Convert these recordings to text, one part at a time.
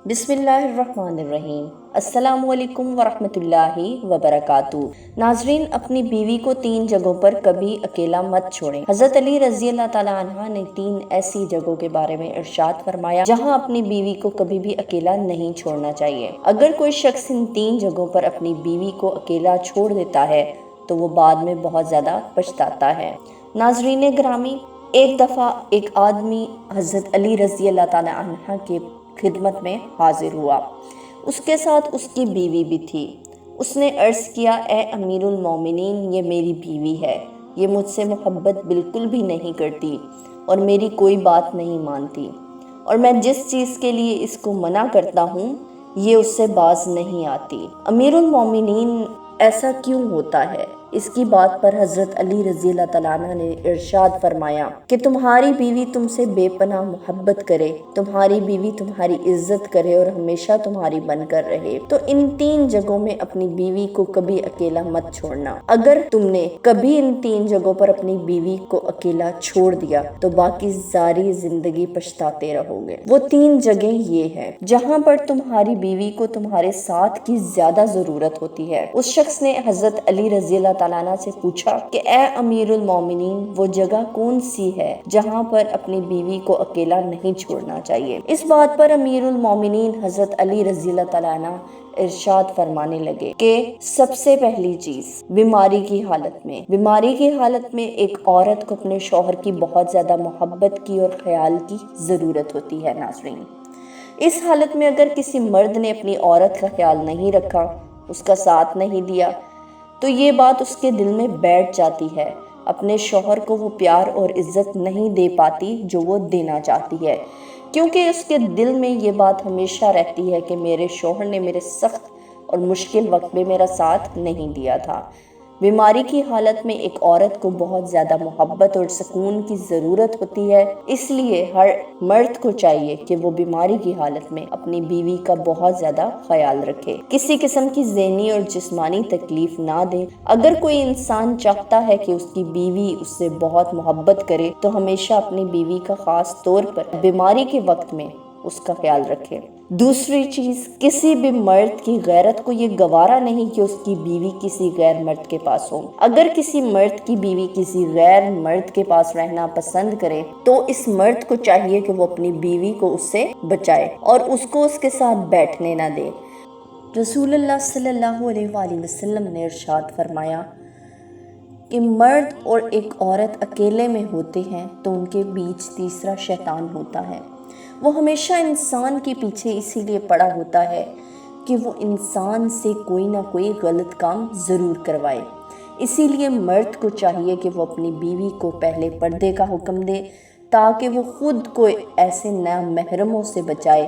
بسم اللہ الرحمن الرحیم۔ السلام علیکم ورحمۃ اللہ وبرکاتہ۔ ناظرین، اپنی بیوی کو 3 جگہوں پر کبھی اکیلا مت چھوڑیں۔ حضرت علی رضی اللہ تعالیٰ عنہ نے 3 ایسی جگہوں کے بارے میں ارشاد فرمایا جہاں اپنی بیوی کو کبھی بھی اکیلا نہیں چھوڑنا چاہیے۔ اگر کوئی شخص ان 3 جگہوں پر اپنی بیوی کو اکیلا چھوڑ دیتا ہے تو وہ بعد میں بہت زیادہ پچھتاتا ہے۔ ناظرین گرامی، ایک دفعہ ایک آدمی حضرت علی رضی اللہ تعالیٰ عنہ کے خدمت میں حاضر ہوا۔ اس کے ساتھ اس کی بیوی بھی تھی۔ اس نے عرض کیا، اے امیر المومنین، یہ میری بیوی ہے۔ یہ مجھ سے محبت بالکل بھی نہیں کرتی اور میری کوئی بات نہیں مانتی، اور میں جس چیز کے لیے اس کو منع کرتا ہوں یہ اس سے باز نہیں آتی۔ امیر المومنین، ایسا کیوں ہوتا ہے؟ اس کی بات پر حضرت علی رضی اللہ تعالیٰ عنہ نے ارشاد فرمایا کہ تمہاری بیوی تم سے بے پناہ محبت کرے، تمہاری بیوی تمہاری عزت کرے اور ہمیشہ تمہاری بن کر رہے، تو ان 3 جگہوں میں اپنی بیوی کو کبھی اکیلا مت چھوڑنا۔ اگر تم نے کبھی ان 3 جگہوں پر اپنی بیوی کو اکیلا چھوڑ دیا تو باقی ساری زندگی پچھتاتے رہو گے۔ وہ 3 جگہیں یہ ہیں جہاں پر تمہاری بیوی کو تمہارے ساتھ کی زیادہ ضرورت ہوتی ہے۔ اس شخص نے حضرت علی رضی اللہ تعالیٰ عنہ سے پوچھا کہ اے امیر المومنین، وہ جگہ کون سی ہے جہاں پر اپنی بیوی کو اکیلا نہیں چھوڑنا چاہیے؟ اس بات پر امیر المومنین حضرت علی رضی اللہ تعالیٰ عنہ ارشاد فرمانے لگے کہ سب سے پہلی چیز، بیماری کی حالت میں ایک عورت کو اپنے شوہر کی بہت زیادہ محبت کی اور خیال کی ضرورت ہوتی ہے۔ ناظرین، اس حالت میں اگر کسی مرد نے اپنی عورت کا خیال نہیں رکھا، اس کا ساتھ نہیں دیا، تو یہ بات اس کے دل میں بیٹھ جاتی ہے۔ اپنے شوہر کو وہ پیار اور عزت نہیں دے پاتی جو وہ دینا چاہتی ہے، کیونکہ اس کے دل میں یہ بات ہمیشہ رہتی ہے کہ میرے شوہر نے میرے سخت اور مشکل وقت میں میرا ساتھ نہیں دیا تھا۔ بیماری کی حالت میں ایک عورت کو بہت زیادہ محبت اور سکون کی ضرورت ہوتی ہے، اس لیے ہر مرد کو چاہیے کہ وہ بیماری کی حالت میں اپنی بیوی کا بہت زیادہ خیال رکھے، کسی قسم کی ذہنی اور جسمانی تکلیف نہ دے۔ اگر کوئی انسان چاہتا ہے کہ اس کی بیوی اس سے بہت محبت کرے تو ہمیشہ اپنی بیوی کا خاص طور پر بیماری کے وقت میں اس کا خیال رکھے۔ دوسری چیز، کسی بھی مرد کی غیرت کو یہ گوارا نہیں کہ اس کی بیوی کسی غیر مرد کے پاس ہو۔ اگر کسی مرد کی بیوی کسی غیر مرد کے پاس رہنا پسند کرے تو اس مرد کو چاہیے کہ وہ اپنی بیوی کو اس سے بچائے اور اس کو اس کے ساتھ بیٹھنے نہ دے۔ رسول اللہ صلی اللہ علیہ وآلہ وسلم نے ارشاد فرمایا کہ مرد اور ایک عورت اکیلے میں ہوتے ہیں تو ان کے بیچ تیسرا شیطان ہوتا ہے۔ وہ ہمیشہ انسان کے پیچھے اسی لیے پڑا ہوتا ہے کہ وہ انسان سے کوئی نہ کوئی غلط کام ضرور کروائے۔ اسی لیے مرد کو چاہیے کہ وہ اپنی بیوی کو پہلے پردے کا حکم دے تاکہ وہ خود کو ایسے نامحرموں سے بچائے۔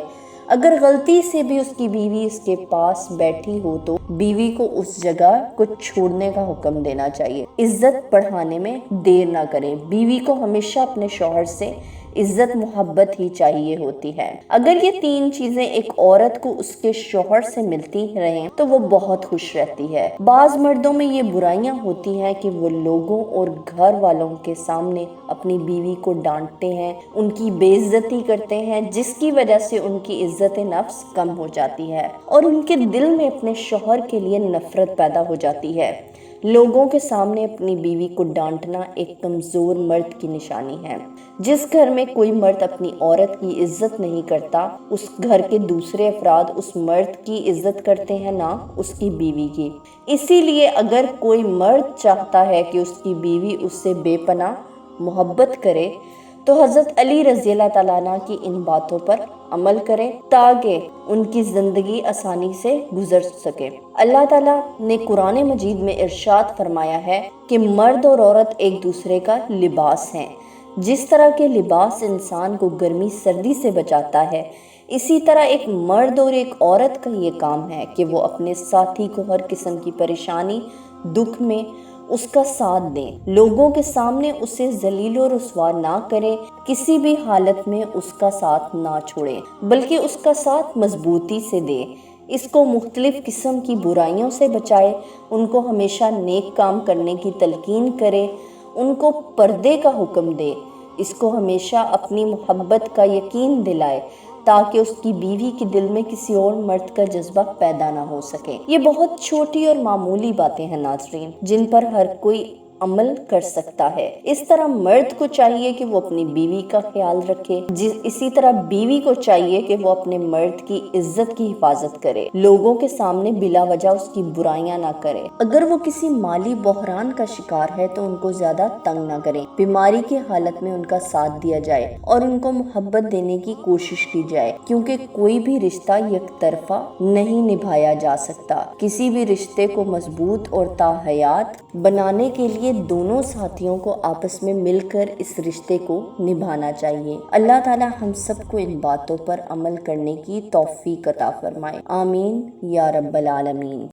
اگر غلطی سے بھی اس کی بیوی اس کے پاس بیٹھی ہو تو بیوی کو اس جگہ کو چھوڑنے کا حکم دینا چاہیے۔ عزت بڑھانے میں دیر نہ کرے۔ بیوی کو ہمیشہ اپنے شوہر سے عزت محبت ہی چاہیے ہوتی ہے۔ اگر یہ 3 چیزیں ایک عورت کو اس کے شوہر سے ملتی رہیں تو وہ بہت خوش رہتی ہے۔ بعض مردوں میں یہ برائیاں ہوتی ہیں کہ وہ لوگوں اور گھر والوں کے سامنے اپنی بیوی کو ڈانٹتے ہیں، ان کی بے عزتی کرتے ہیں، جس کی وجہ سے ان کی عزت نفس کم ہو جاتی ہے اور ان کے دل میں اپنے شوہر کے لیے نفرت پیدا ہو جاتی ہے۔ لوگوں کے سامنے اپنی بیوی کو ڈانٹنا ایک کمزور مرد کی نشانی ہے۔ جس گھر میں کوئی مرد اپنی عورت کی عزت نہیں کرتا، اس گھر کے دوسرے افراد اس مرد کی عزت کرتے ہیں، نہ اس کی بیوی کی۔ اسی لیے اگر کوئی مرد چاہتا ہے کہ اس کی بیوی اس سے بے پناہ محبت کرے تو حضرت علی رضی اللہ تعالیٰ عنہ کی ان باتوں پر عمل کرے تاکہ ان کی زندگی آسانی سے گزر سکے۔ اللہ تعالیٰ نے قرآن مجید میں ارشاد فرمایا ہے کہ مرد اور عورت ایک دوسرے کا لباس ہیں۔ جس طرح کے لباس انسان کو گرمی سردی سے بچاتا ہے، اسی طرح ایک مرد اور ایک عورت کا یہ کام ہے کہ وہ اپنے ساتھی کو ہر قسم کی پریشانی دکھ میں اس کا ساتھ دیں، لوگوں کے سامنے اسے ذلیل و رسوا نہ کریں، کسی بھی حالت میں اس کا ساتھ نہ چھوڑیں بلکہ اس کا ساتھ مضبوطی سے دیں، اس کو مختلف قسم کی برائیوں سے بچائے، ان کو ہمیشہ نیک کام کرنے کی تلقین کرے، ان کو پردے کا حکم دے، اس کو ہمیشہ اپنی محبت کا یقین دلائے تاکہ اس کی بیوی کے دل میں کسی اور مرد کا جذبہ پیدا نہ ہو سکے۔ یہ بہت چھوٹی اور معمولی باتیں ہیں ناظرین، جن پر ہر کوئی عمل کر سکتا ہے۔ اس طرح مرد کو چاہیے کہ وہ اپنی بیوی کا خیال رکھے، اسی طرح بیوی کو چاہیے کہ وہ اپنے مرد کی عزت کی حفاظت کرے، لوگوں کے سامنے بلا وجہ اس کی برائیاں نہ کرے۔ اگر وہ کسی مالی بحران کا شکار ہے تو ان کو زیادہ تنگ نہ کریں، بیماری کی حالت میں ان کا ساتھ دیا جائے اور ان کو محبت دینے کی کوشش کی جائے، کیونکہ کوئی بھی رشتہ یک طرفہ نہیں نبھایا جا سکتا۔ کسی بھی رشتے کو مضبوط اور تاحیات بنانے کے لیے دونوں ساتھیوں کو آپس میں مل کر اس رشتے کو نبھانا چاہیے۔ اللہ تعالی ہم سب کو ان باتوں پر عمل کرنے کی توفیق عطا فرمائے، آمین یا رب العالمین۔